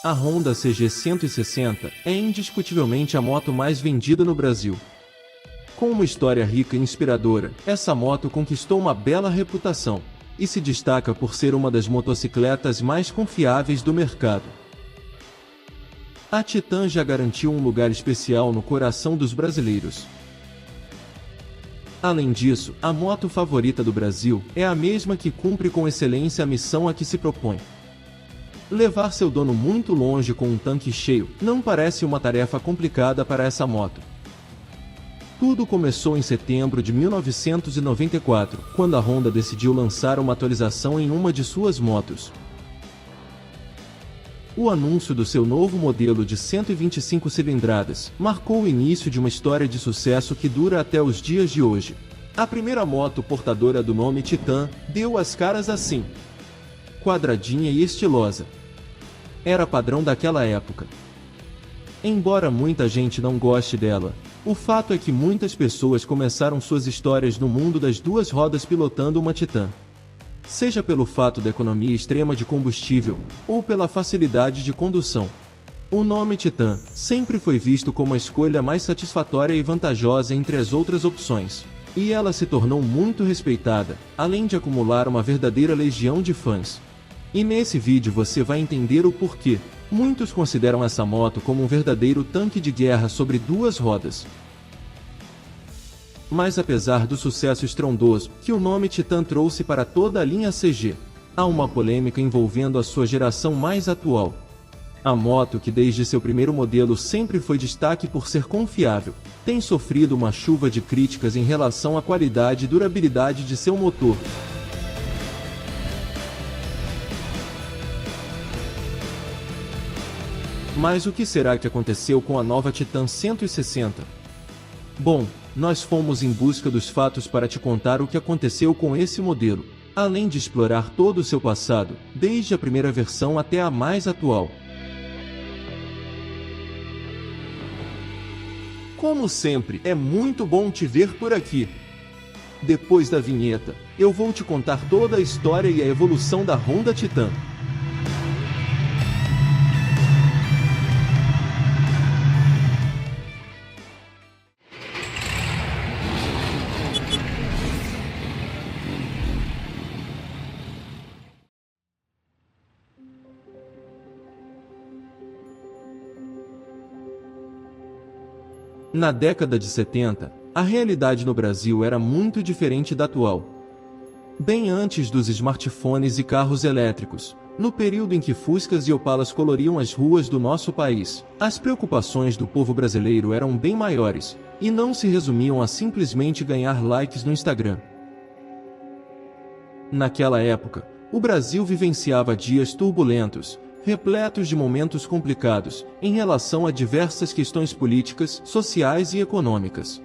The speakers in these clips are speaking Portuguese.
A Honda CG 160 é indiscutivelmente a moto mais vendida no Brasil. Com uma história rica e inspiradora, essa moto conquistou uma bela reputação e se destaca por ser uma das motocicletas mais confiáveis do mercado. A Titan já garantiu um lugar especial no coração dos brasileiros. Além disso, a moto favorita do Brasil é a mesma que cumpre com excelência a missão a que se propõe. Levar seu dono muito longe com um tanque cheio não parece uma tarefa complicada para essa moto. Tudo começou em setembro de 1994, quando a Honda decidiu lançar uma atualização em uma de suas motos. O anúncio do seu novo modelo de 125 cilindradas marcou o início de uma história de sucesso que dura até os dias de hoje. A primeira moto portadora do nome Titan deu as caras assim: quadradinha e estilosa. Era padrão daquela época. Embora muita gente não goste dela, o fato é que muitas pessoas começaram suas histórias no mundo das duas rodas pilotando uma Titan. Seja pelo fato da economia extrema de combustível, ou pela facilidade de condução. O nome Titan sempre foi visto como a escolha mais satisfatória e vantajosa entre as outras opções. E ela se tornou muito respeitada, além de acumular uma verdadeira legião de fãs. E nesse vídeo você vai entender o porquê muitos consideram essa moto como um verdadeiro tanque de guerra sobre duas rodas. Mas apesar do sucesso estrondoso que o nome Titan trouxe para toda a linha CG, há uma polêmica envolvendo a sua geração mais atual. A moto, que desde seu primeiro modelo sempre foi destaque por ser confiável, tem sofrido uma chuva de críticas em relação à qualidade e durabilidade de seu motor. Mas o que será que aconteceu com a nova Titan 160? Bom, nós fomos em busca dos fatos para te contar o que aconteceu com esse modelo, além de explorar todo o seu passado, desde a primeira versão até a mais atual. Como sempre, é muito bom te ver por aqui. Depois da vinheta, eu vou te contar toda a história e a evolução da Honda Titan. Na década de 70, a realidade no Brasil era muito diferente da atual. Bem antes dos smartphones e carros elétricos, no período em que Fuscas e Opalas coloriam as ruas do nosso país, as preocupações do povo brasileiro eram bem maiores, e não se resumiam a simplesmente ganhar likes no Instagram. Naquela época, o Brasil vivenciava dias turbulentos, repletos de momentos complicados, em relação a diversas questões políticas, sociais e econômicas.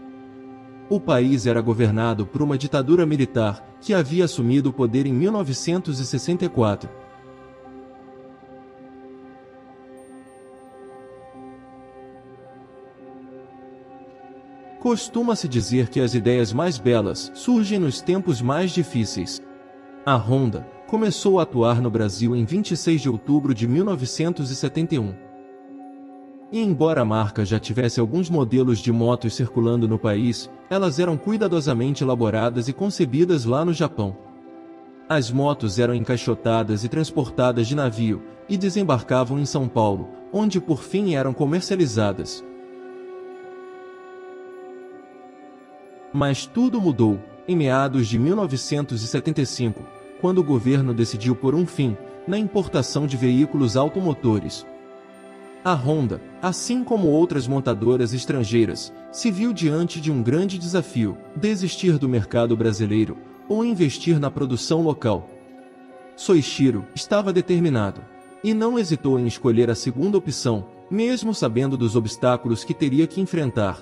O país era governado por uma ditadura militar, que havia assumido o poder em 1964. Costuma-se dizer que as ideias mais belas surgem nos tempos mais difíceis. A Honda começou a atuar no Brasil em 26 de outubro de 1971. E embora a marca já tivesse alguns modelos de motos circulando no país, elas eram cuidadosamente elaboradas e concebidas lá no Japão. As motos eram encaixotadas e transportadas de navio, e desembarcavam em São Paulo, onde por fim eram comercializadas. Mas tudo mudou, em meados de 1975, quando o governo decidiu pôr um fim na importação de veículos automotores. A Honda, assim como outras montadoras estrangeiras, se viu diante de um grande desafio: desistir do mercado brasileiro ou investir na produção local. Soichiro estava determinado, e não hesitou em escolher a segunda opção, mesmo sabendo dos obstáculos que teria que enfrentar.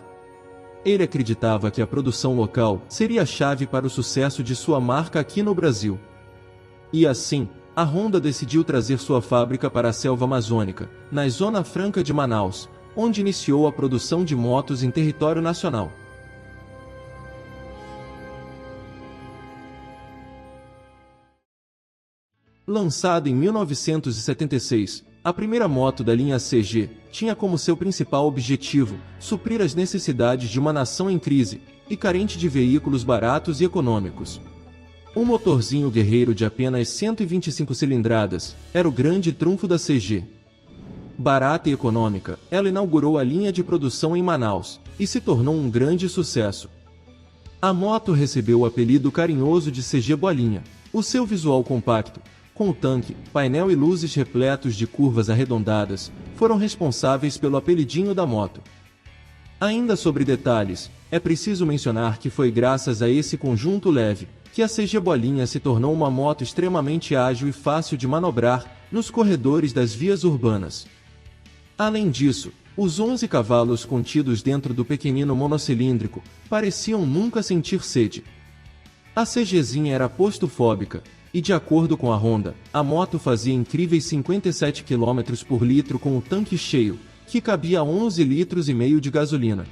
Ele acreditava que a produção local seria a chave para o sucesso de sua marca aqui no Brasil. E assim, a Honda decidiu trazer sua fábrica para a selva amazônica, na Zona Franca de Manaus, onde iniciou a produção de motos em território nacional. Lançada em 1976, A primeira moto da linha CG tinha como seu principal objetivo suprir as necessidades de uma nação em crise e carente de veículos baratos e econômicos. Um motorzinho guerreiro de apenas 125 cilindradas era o grande trunfo da CG. Barata e econômica, ela inaugurou a linha de produção em Manaus e se tornou um grande sucesso. A moto recebeu o apelido carinhoso de CG Bolinha. O seu visual compacto, com o tanque, painel e luzes repletos de curvas arredondadas, foram responsáveis pelo apelidinho da moto. Ainda sobre detalhes, é preciso mencionar que foi graças a esse conjunto leve que a CG Bolinha se tornou uma moto extremamente ágil e fácil de manobrar nos corredores das vias urbanas. Além disso, os 11 cavalos contidos dentro do pequenino monocilíndrico pareciam nunca sentir sede. A CGzinha era postofóbica, e de acordo com a Honda, a moto fazia incríveis 57 km por litro com o tanque cheio, que cabia 11,5 litros de gasolina.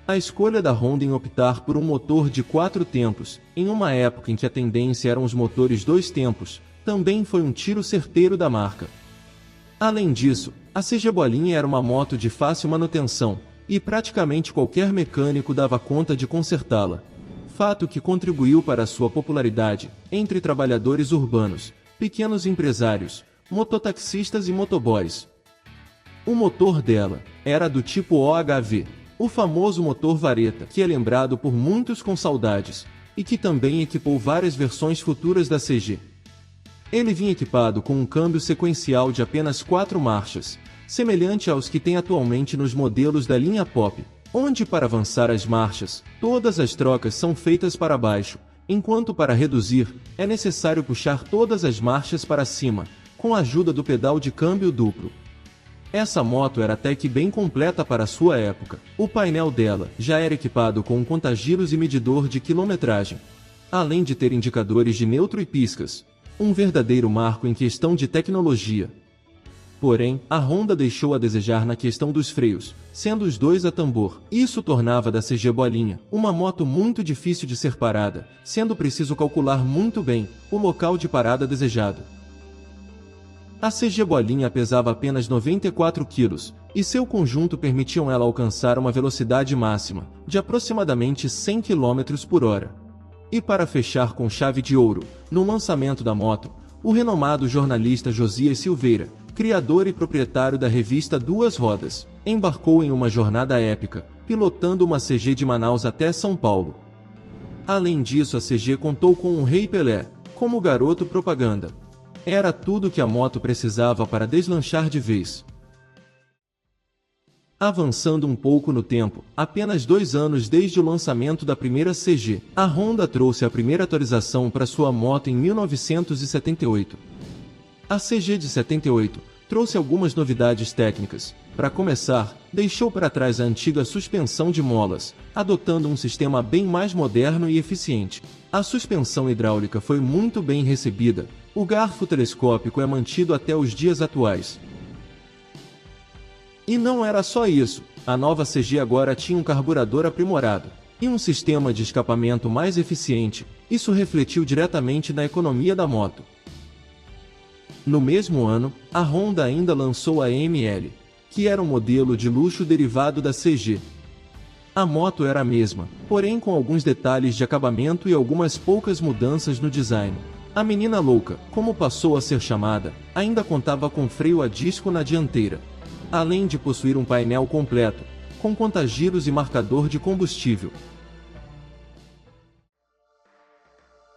A escolha da Honda em optar por um motor de 4 tempos, em uma época em que a tendência eram os motores 2 tempos, também foi um tiro certeiro da marca. Além disso, a CG Bolinha era uma moto de fácil manutenção, e praticamente qualquer mecânico dava conta de consertá-la. Fato que contribuiu para a sua popularidade entre trabalhadores urbanos, pequenos empresários, mototaxistas e motoboys. O motor dela era do tipo OHV, o famoso motor vareta, que é lembrado por muitos com saudades, e que também equipou várias versões futuras da CG. Ele vinha equipado com um câmbio sequencial de apenas 4 marchas, semelhante aos que tem atualmente nos modelos da linha Pop, onde para avançar as marchas, todas as trocas são feitas para baixo, enquanto para reduzir, é necessário puxar todas as marchas para cima, com a ajuda do pedal de câmbio duplo. Essa moto era até que bem completa para sua época. O painel dela já era equipado com um contagiros e medidor de quilometragem, além de ter indicadores de neutro e piscas. Um verdadeiro marco em questão de tecnologia. Porém, a Honda deixou a desejar na questão dos freios, sendo os dois a tambor. Isso tornava da CG Bolinha uma moto muito difícil de ser parada, sendo preciso calcular muito bem o local de parada desejado. A CG Bolinha pesava apenas 94 kg, e seu conjunto permitiam ela alcançar uma velocidade máxima de aproximadamente 100 km por hora. E para fechar com chave de ouro, no lançamento da moto, o renomado jornalista Josias Silveira, criador e proprietário da revista Duas Rodas, embarcou em uma jornada épica, pilotando uma CG de Manaus até São Paulo. Além disso, a CG contou com um Rei Pelé, como garoto propaganda. Era tudo que a moto precisava para deslanchar de vez. Avançando um pouco no tempo, apenas 2 anos desde o lançamento da primeira CG, a Honda trouxe a primeira atualização para sua moto em 1978. A CG de 78 trouxe algumas novidades técnicas. Para começar, deixou para trás a antiga suspensão de molas, adotando um sistema bem mais moderno e eficiente. A suspensão hidráulica foi muito bem recebida. O garfo telescópico é mantido até os dias atuais. E não era só isso, a nova CG agora tinha um carburador aprimorado e um sistema de escapamento mais eficiente. Isso refletiu diretamente na economia da moto. No mesmo ano, a Honda ainda lançou a ML, que era um modelo de luxo derivado da CG. A moto era a mesma, porém com alguns detalhes de acabamento e algumas poucas mudanças no design. A menina louca, como passou a ser chamada, ainda contava com freio a disco na dianteira, além de possuir um painel completo, com contagiros e marcador de combustível.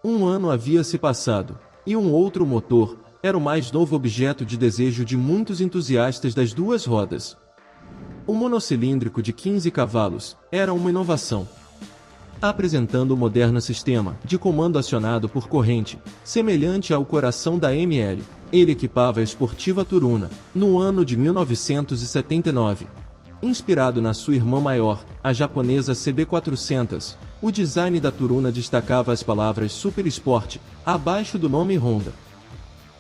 Um ano havia se passado, e um outro motor era o mais novo objeto de desejo de muitos entusiastas das duas rodas. O monocilíndrico de 15 cavalos era uma inovação, apresentando um moderno sistema de comando acionado por corrente, semelhante ao coração da ML. Ele equipava a esportiva Turuna, no ano de 1979. Inspirado na sua irmã maior, a japonesa CB400, o design da Turuna destacava as palavras Super Sport, abaixo do nome Honda.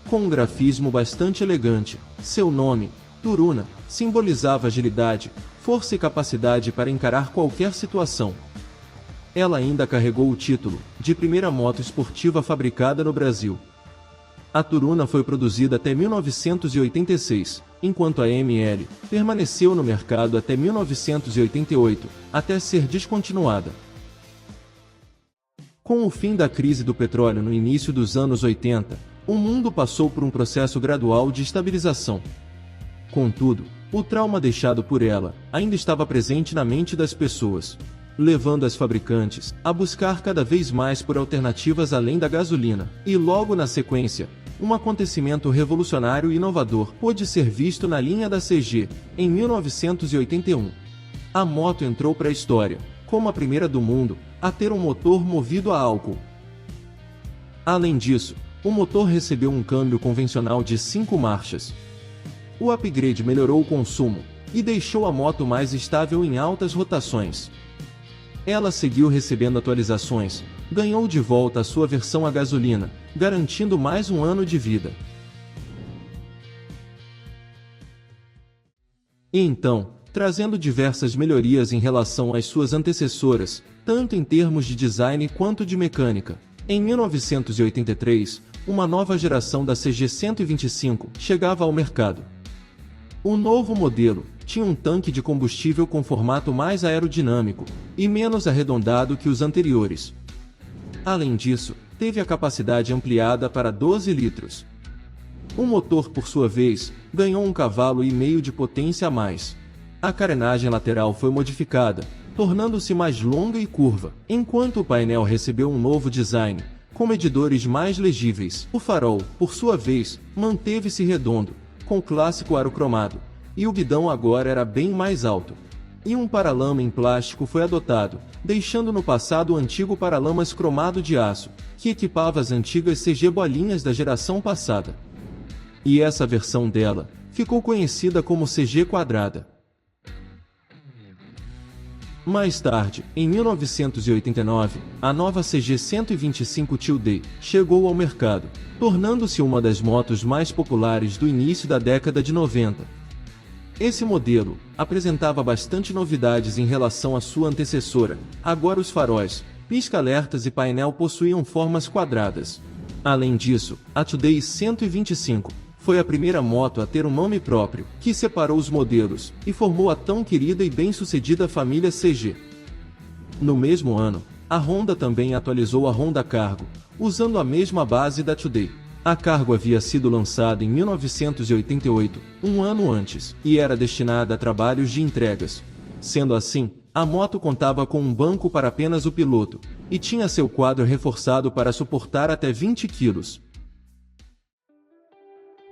Com um grafismo bastante elegante, seu nome, Turuna, simbolizava agilidade, força e capacidade para encarar qualquer situação. Ela ainda carregou o título de primeira moto esportiva fabricada no Brasil. A Turuna foi produzida até 1986, enquanto a ML permaneceu no mercado até 1988, até ser descontinuada. Com o fim da crise do petróleo no início dos anos 80, o mundo passou por um processo gradual de estabilização. Contudo, o trauma deixado por ela ainda estava presente na mente das pessoas, levando as fabricantes a buscar cada vez mais por alternativas além da gasolina, e logo na sequência, um acontecimento revolucionário e inovador pôde ser visto na linha da CG, em 1981. A moto entrou para a história, como a primeira do mundo a ter um motor movido a álcool. Além disso, o motor recebeu um câmbio convencional de 5 marchas. O upgrade melhorou o consumo e deixou a moto mais estável em altas rotações. Ela seguiu recebendo atualizações, ganhou de volta a sua versão a gasolina, garantindo mais um ano de vida. E então, trazendo diversas melhorias em relação às suas antecessoras, tanto em termos de design quanto de mecânica. Em 1983, uma nova geração da CG 125 chegava ao mercado. O novo modelo tinha um tanque de combustível com formato mais aerodinâmico e menos arredondado que os anteriores. Além disso, teve a capacidade ampliada para 12 litros. O motor, por sua vez, ganhou 1,5 cavalos de potência a mais. A carenagem lateral foi modificada, tornando-se mais longa e curva, enquanto o painel recebeu um novo design, com medidores mais legíveis. O farol, por sua vez, manteve-se redondo, com o clássico aro cromado, e o guidão agora era bem mais alto. E um paralama em plástico foi adotado, deixando no passado o antigo paralamas cromado de aço, que equipava as antigas CG bolinhas da geração passada. E essa versão dela ficou conhecida como CG quadrada. Mais tarde, em 1989, a nova CG 125 Tilde chegou ao mercado, tornando-se uma das motos mais populares do início da década de 90. Esse modelo apresentava bastante novidades em relação à sua antecessora. Agora os faróis, pisca-alertas e painel possuíam formas quadradas. Além disso, a Tilde 125 foi a primeira moto a ter um nome próprio, que separou os modelos e formou a tão querida e bem-sucedida família CG. No mesmo ano, a Honda também atualizou a Honda Cargo, usando a mesma base da Tilde. A Cargo havia sido lançada em 1988, um ano antes, e era destinada a trabalhos de entregas. Sendo assim, a moto contava com um banco para apenas o piloto, e tinha seu quadro reforçado para suportar até 20 kg.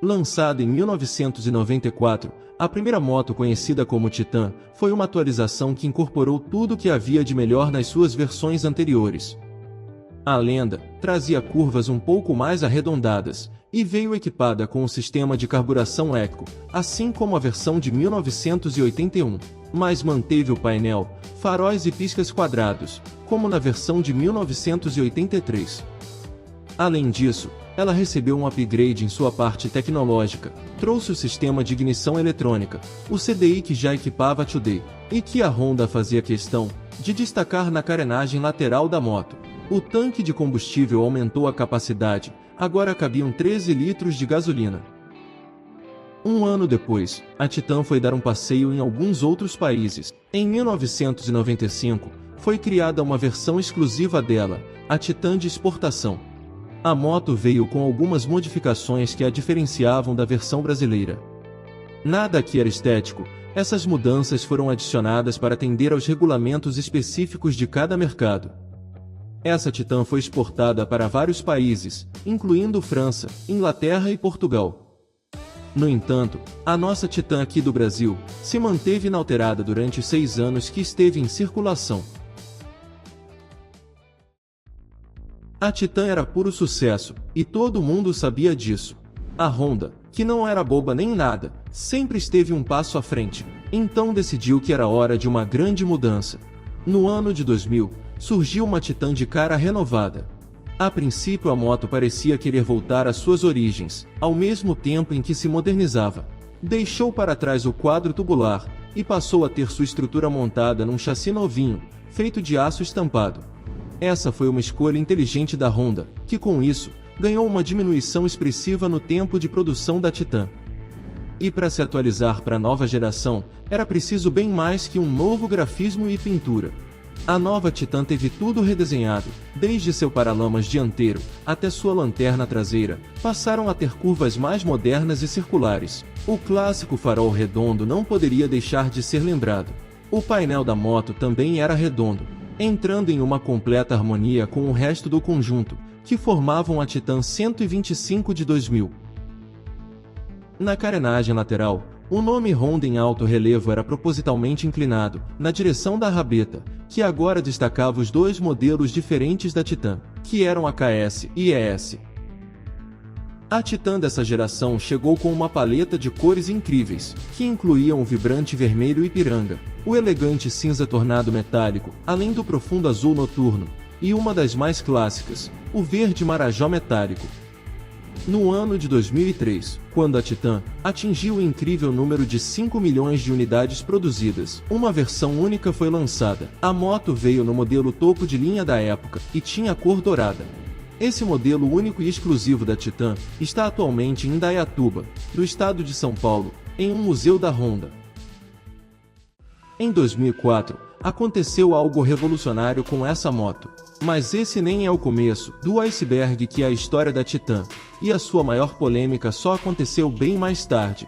Lançada em 1994, a primeira moto conhecida como Titan foi uma atualização que incorporou tudo o que havia de melhor nas suas versões anteriores. A Lenda trazia curvas um pouco mais arredondadas e veio equipada com um sistema de carburação Eco, assim como a versão de 1981, mas manteve o painel, faróis e piscas quadrados, como na versão de 1983. Além disso, ela recebeu um upgrade em sua parte tecnológica, trouxe o sistema de ignição eletrônica, o CDI que já equipava a Tilde, e que a Honda fazia questão de destacar na carenagem lateral da moto. O tanque de combustível aumentou a capacidade, agora cabiam 13 litros de gasolina. Um ano depois, a Titan foi dar um passeio em alguns outros países. Em 1995, foi criada uma versão exclusiva dela, a Titan de exportação. A moto veio com algumas modificações que a diferenciavam da versão brasileira. Nada aqui era estético, essas mudanças foram adicionadas para atender aos regulamentos específicos de cada mercado. Essa Titan foi exportada para vários países, incluindo França, Inglaterra e Portugal. No entanto, a nossa Titan aqui do Brasil se manteve inalterada durante os 6 anos que esteve em circulação. A Titan era puro sucesso, e todo mundo sabia disso. A Honda, que não era boba nem nada, sempre esteve um passo à frente, então decidiu que era hora de uma grande mudança. No ano de 2000, surgiu uma Titan de cara renovada. A princípio a moto parecia querer voltar às suas origens, ao mesmo tempo em que se modernizava. Deixou para trás o quadro tubular, e passou a ter sua estrutura montada num chassi novinho, feito de aço estampado. Essa foi uma escolha inteligente da Honda, que com isso, ganhou uma diminuição expressiva no tempo de produção da Titan. E para se atualizar para a nova geração, era preciso bem mais que um novo grafismo e pintura. A nova Titan teve tudo redesenhado, desde seu paralamas dianteiro até sua lanterna traseira, passaram a ter curvas mais modernas e circulares. O clássico farol redondo não poderia deixar de ser lembrado. O painel da moto também era redondo, entrando em uma completa harmonia com o resto do conjunto, que formavam a Titan 125 de 2000. Na carenagem lateral, o nome Honda em alto relevo era propositalmente inclinado, na direção da rabeta, que agora destacava os dois modelos diferentes da Titan, que eram a KS e ES. A Titan dessa geração chegou com uma paleta de cores incríveis, que incluíam o vibrante vermelho Ipiranga, o elegante cinza tornado metálico, além do profundo azul noturno, e uma das mais clássicas, o verde marajó metálico. No ano de 2003, quando a Titan atingiu o incrível número de 5 milhões de unidades produzidas, uma versão única foi lançada. A moto veio no modelo topo de linha da época e tinha cor dourada. Esse modelo único e exclusivo da Titan está atualmente em Indaiatuba, do estado de São Paulo, em um museu da Honda. Em 2004, aconteceu algo revolucionário com essa moto. Mas esse nem é o começo do iceberg que é a história da Titan, e a sua maior polêmica só aconteceu bem mais tarde.